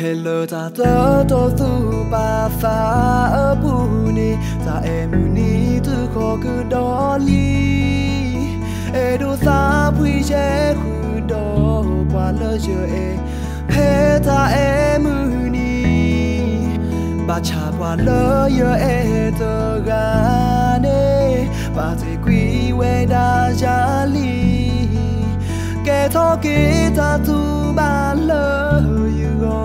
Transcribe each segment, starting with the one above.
Hello ta to tu ba fa bu ni ta em ni tu kho ku do li e do sa phui che khu do kwa lo je e he ta em ni ba cha kwa lo yo e to ga ne ba te kwi we da ja li ke tho ke ta tu ba lo you go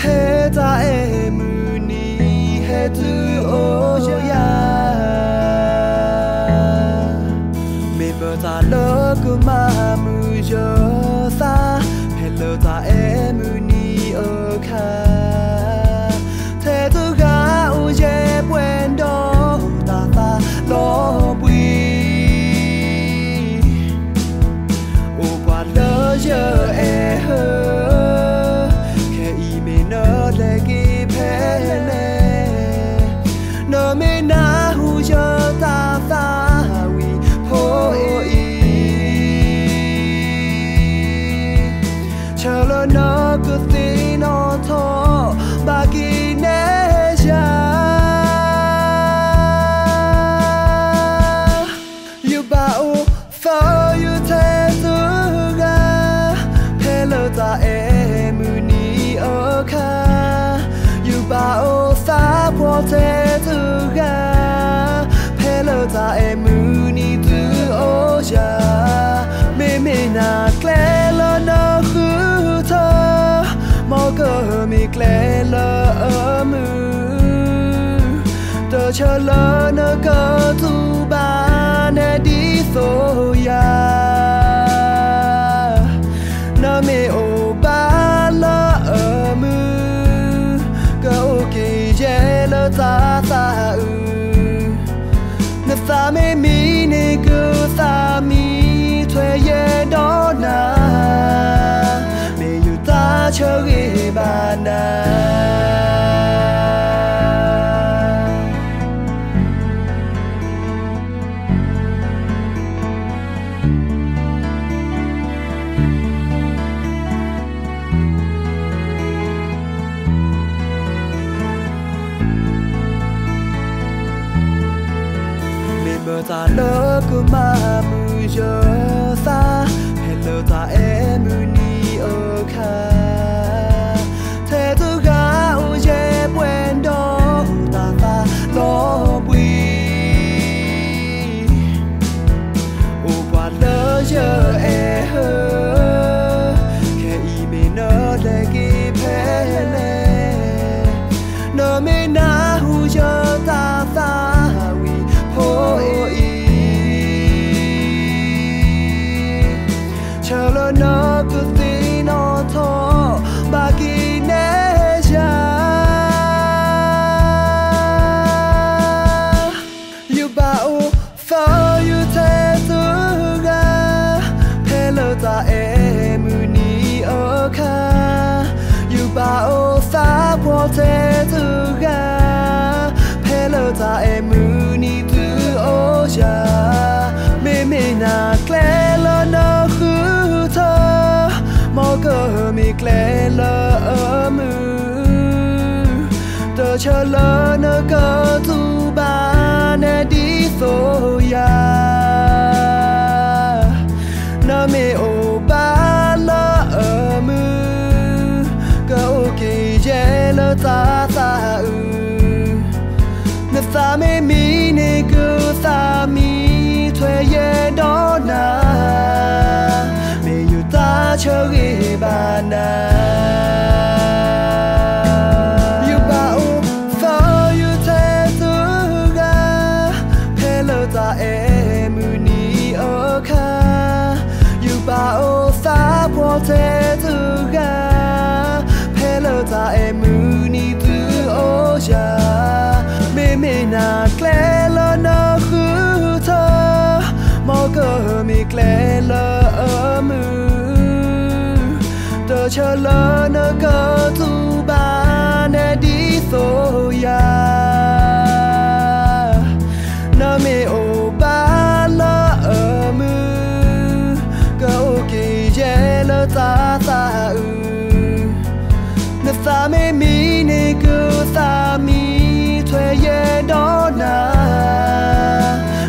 he ta em ni he tu o ya me ba ta lo ku ma mu jo sa hello ta em ni o kha the tu ga o je buen do ta ta lo bui o qua lo je e he ke i me no le ki phe le no me na hu jo ta ta wi ho e chalo no ku ti no tho ba ki ne ja you ba o fa you te tu ga hello ta em ni o kha you ba o sa po te tu ga hello ta em ni tu o ja me na kle lo no khu tho mo ko mi kle lo mu to cha lo no ko tu ba ne di so ya na me o ba la mu ko ke je lo ta ta na sa me mi ne ko sa mi thwe ye do na me yu ta cho ge ba na ta lo ku ma mu jo sa hello ta em ni o kha the tu ga o je buen do ta ta lo bui o qua lo je e he ke i me no le ki phe le no me na hu jo ta ta wi ho chalo no ku ti no tho ba ki ne ja you ba o fa you te tu ga hello ta em ni o kha you ba o sa po te tu ga hello ta em ni tu o ja me na kle lo no khu tho mo ko mi kle lo mu to cha lo no ko tu ba ne di so ya na me o ba lo mu ko ke je lo ta ta na sa me mi ne ko sa mi thwe ye do na me yu ta cho ge ba na you ba o fa you te tu ga hello ta em ni o kha you ba o sa po te tu ga hello ta em ni tu o ja me na kle lo no khu tho mo ko mi kle lo mu to cha lo no ko tu ba ne di so ya na me o ba lo mu ko ke je lo ta ta ta mê mi nê cứ ta mi thuê ye đó na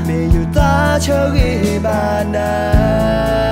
mê yu ta chờ ghê bà na